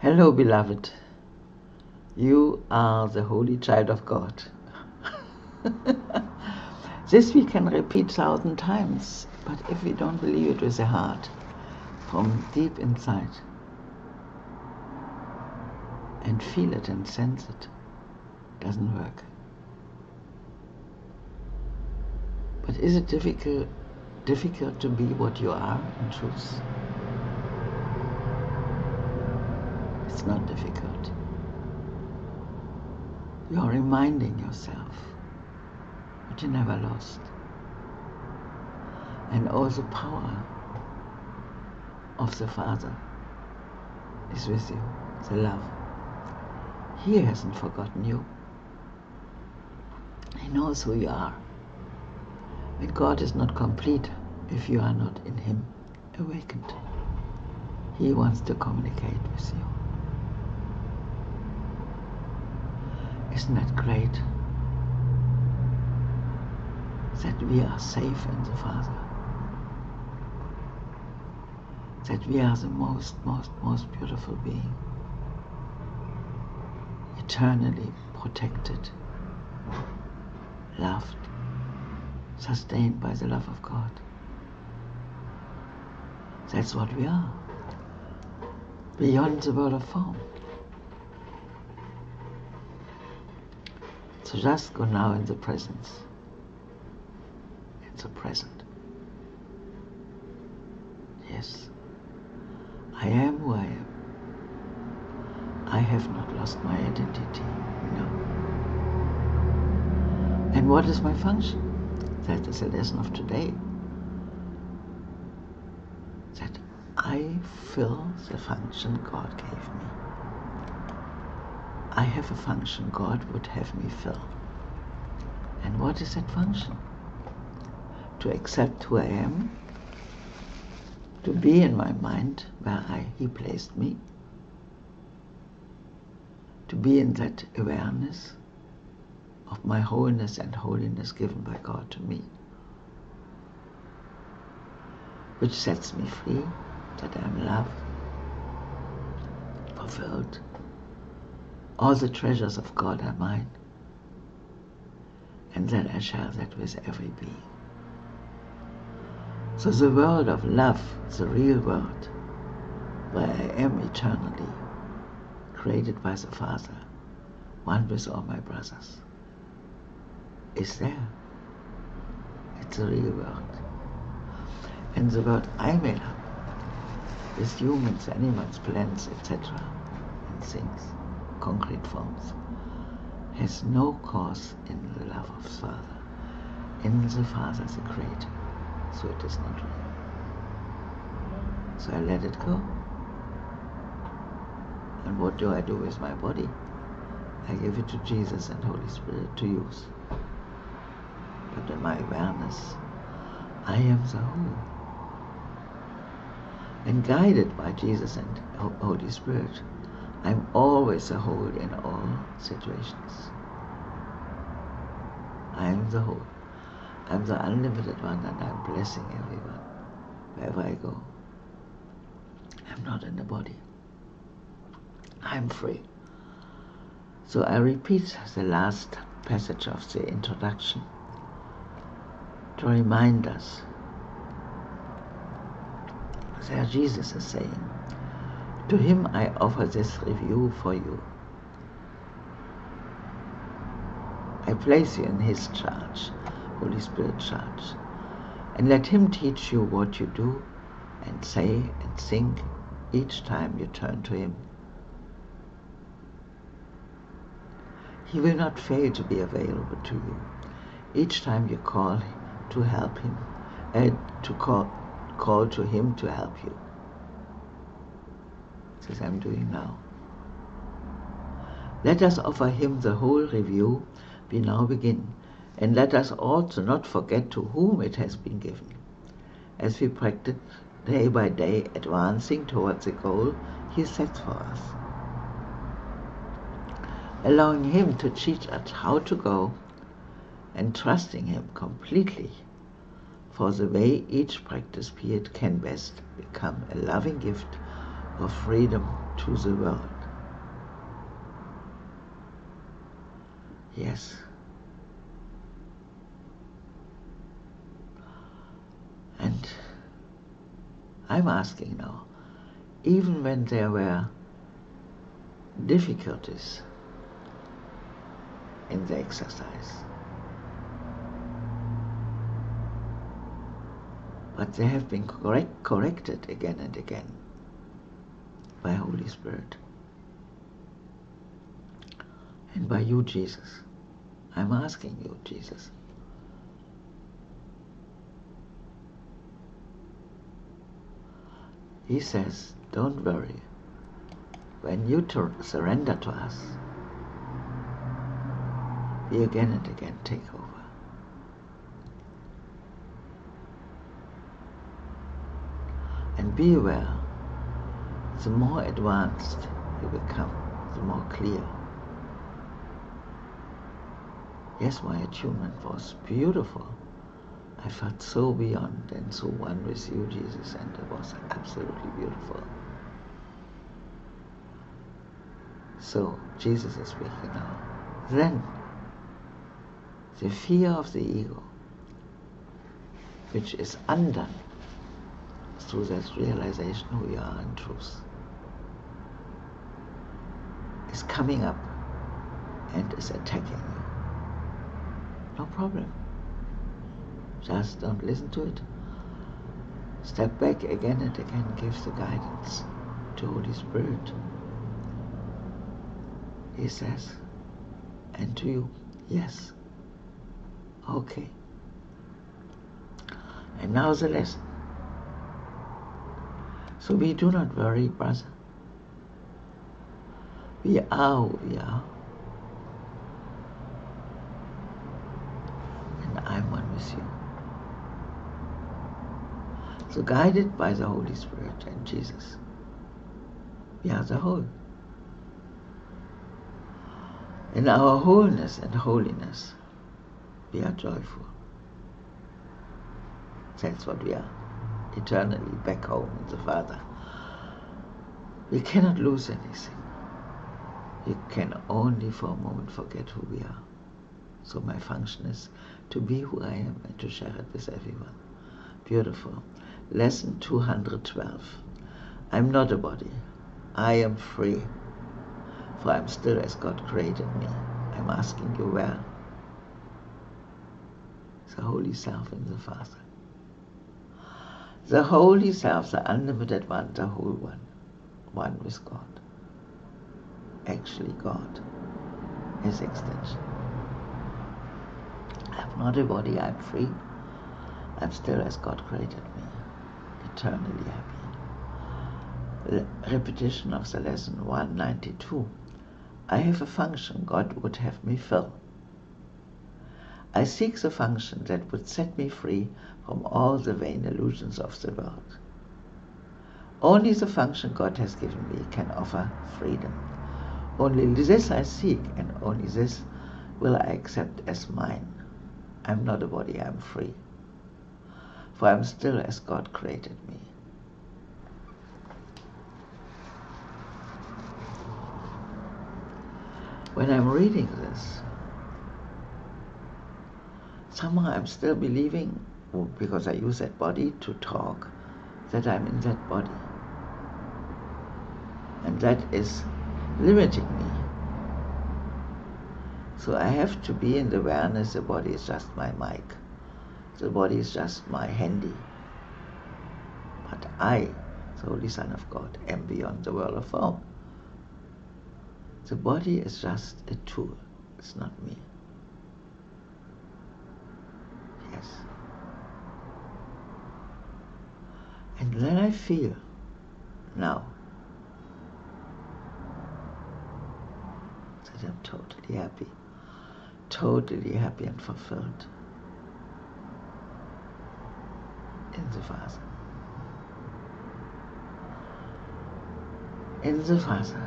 Hello, beloved. You are the holy child of God. This we can repeat 1,000 times, but if we don't believe it with the heart, from deep inside, and feel it and sense it, doesn't work. But is it difficult to be what you are in truth? It's not difficult. You are reminding yourself what you never lost. And all the power of the Father is with you, the love. He hasn't forgotten you. He knows who you are. And God is not complete if you are not in Him awakened. He wants to communicate with you. Isn't that great? That we are safe in the Father. That we are the most beautiful being. Eternally protected, loved, sustained by the love of God. That's what we are. Beyond the world of form. So just go now in the presence. In the present. Yes. I am who I am. I have not lost my identity. No. And what is my function? That is the lesson of today. That I fill the function God gave me. I have a function God would have me fill. And what is that function? To accept who I am, to be in my mind where He placed me, to be in that awareness of my wholeness and holiness given by God to me, which sets me free, that I am loved, fulfilled. All the treasures of God are mine, and that I share that with every being. So the world of love, the real world, where I am eternally, created by the Father, one with all my brothers, is there. It's a real world. And the world I made up, with humans, animals, plants, etc., and things, concrete forms, has no cause in the love of the Father, in the Father the Creator. So it is not real. So I let it go. And what do I do with my body? I give it to Jesus and Holy Spirit to use. But in my awareness, I am the whole. And guided by Jesus and Holy Spirit, I'm always the whole in all situations. I am the whole. I'm the unlimited one, and I'm blessing everyone wherever I go. I'm not in the body. I'm free. So I repeat the last passage of the introduction to remind us. There Jesus is saying, to Him I offer this review for you. I place you in His charge, Holy Spirit charge, and let Him teach you what you do and say and think each time you turn to Him. He will not fail to be available to you each time you call to help Him, call to Him to help you. This I'm doing now. Let us offer Him the whole review we now begin, and let us also not forget to whom it has been given, as we practice day by day, advancing towards the goal He sets for us, allowing Him to teach us how to go, and trusting Him completely for the way each practice period can best become a loving gift of freedom to the world. Yes. And I'm asking now, even when there were difficulties in the exercise, but they have been corrected again and again by Holy Spirit and by you, Jesus. I'm asking you, Jesus. He says, don't worry. When you surrender to us, we again and again take over. And be aware, the more advanced you become, the more clear. Yes, my attunement was beautiful. I felt so beyond and so one with you, Jesus, and it was absolutely beautiful. So, Jesus is speaking now. Then, the fear of the ego, which is undone through that realization who we are in truth, is coming up and is attacking you. No problem. Just don't listen to it. Step back again and again, give the guidance to Holy Spirit. He says, and to you, yes. Okay. And now the lesson. So we do not worry, brother. We are who we are. And I'm one with you. So guided by the Holy Spirit and Jesus, we are the whole. In our wholeness and holiness, we are joyful. That's what we are, eternally back home in the Father. We cannot lose anything. We can only for a moment forget who we are. So my function is to be who I am and to share it with everyone. Beautiful. Lesson 212. I'm not a body. I am free. For I'm still as God created me. I'm asking you where? The Holy Self in the Father. The Holy Self, the unlimited one, the whole one. One with God. Actually God. His extension. I'm not a body, I'm free. I'm still as God created me. Eternally happy. Repetition of the lesson 192. I have a function God would have me fill. I seek the function that would set me free from all the vain illusions of the world. Only the function God has given me can offer freedom. Only this I seek, and only this will I accept as mine. I'm not a body, I'm free. For I'm still as God created me. When I'm reading this, somehow I'm still believing, because I use that body to talk, that I'm in that body. And that is limiting me. So I have to be in the awareness the body is just my mic. The body is just my handy. But I, the Holy Son of God, am beyond the world of form. The body is just a tool. It's not me. Yes. And then I feel now that I'm totally happy and fulfilled in the Father. In the Father.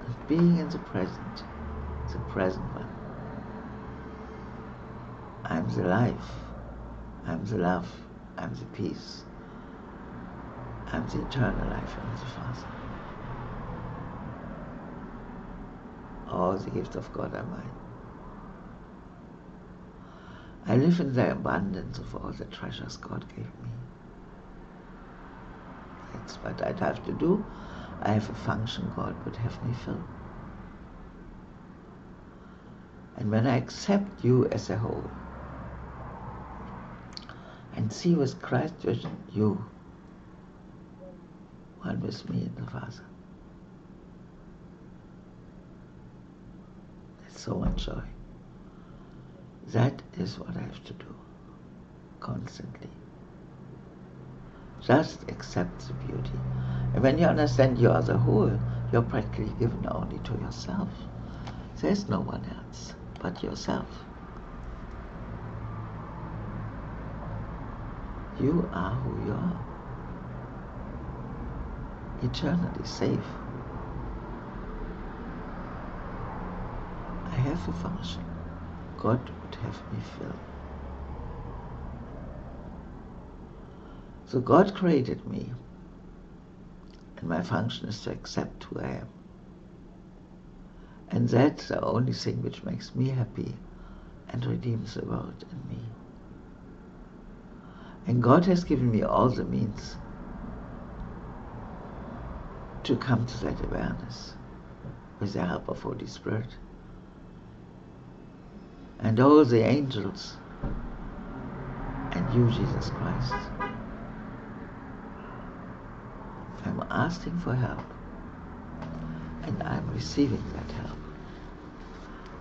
And being in the present one. I'm the life, I'm the love, I'm the peace, I'm the eternal life in the Father. All the gifts of God are mine. I live in the abundance of all the treasures God gave me. That's what I'd have to do. I have a function God would have me fill. And when I accept you as a whole and see with Christ vision you, one with me and the Father, that's so much joy. That is what I have to do constantly. Just accept the beauty. And when you understand you are the whole, you're practically given only to yourself. There's no one else but yourself. You are who you are. Eternally safe. I have a function God would have me fill. So God created me, and my function is to accept who I am. And that's the only thing which makes me happy and redeems the world in me. And God has given me all the means to come to that awareness with the help of Holy Spirit. And all the angels and you, Jesus Christ. I'm asking for help, and I'm receiving that help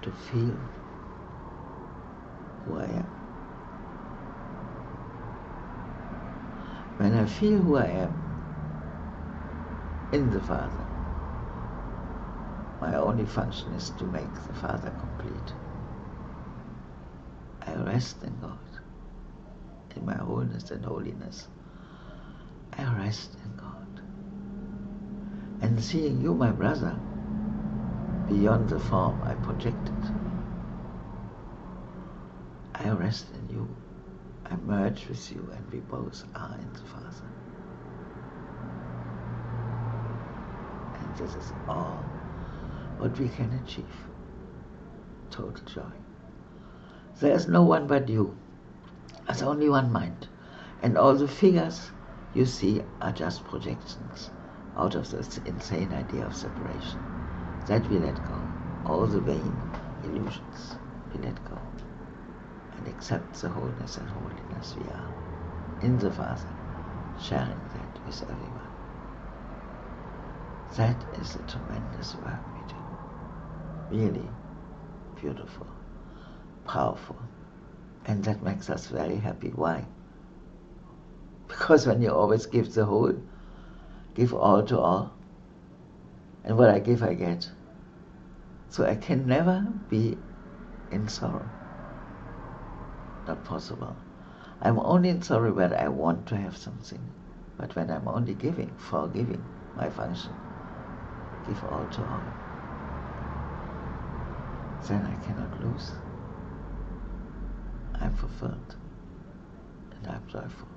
to feel who I am. When I feel who I am in the Father, my only function is to make the Father complete. I rest in God, in my wholeness and holiness. I rest in God. And seeing you, my brother, beyond the form I projected, I rest in you. I merge with you, and we both are in the Father. And this is all what we can achieve. Total joy. There is no one but you. There's only one mind. And all the figures you see are just projections out of this insane idea of separation. That we let go. All the vain illusions we let go. And accept the wholeness and holiness we are in the Father, sharing that with everyone. That is the tremendous work we do. Really beautiful, powerful, and that makes us very happy. Why? Because when you always give the whole, give all to all, and what I give I get. So I can never be in sorrow. Not possible. I'm only in sorrow when I want to have something. But when I'm only giving, forgiving, my function, give all to all, then I cannot lose. I'm fulfilled and I'm joyful.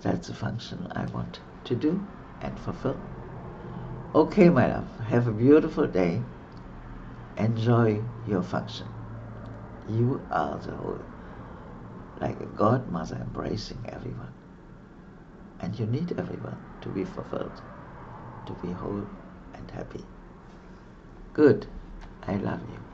That's the function I want to do and fulfill. Okay, my love, have a beautiful day. Enjoy your function. You are the whole, like a godmother embracing everyone. And you need everyone to be fulfilled, to be whole and happy. Good. I love you.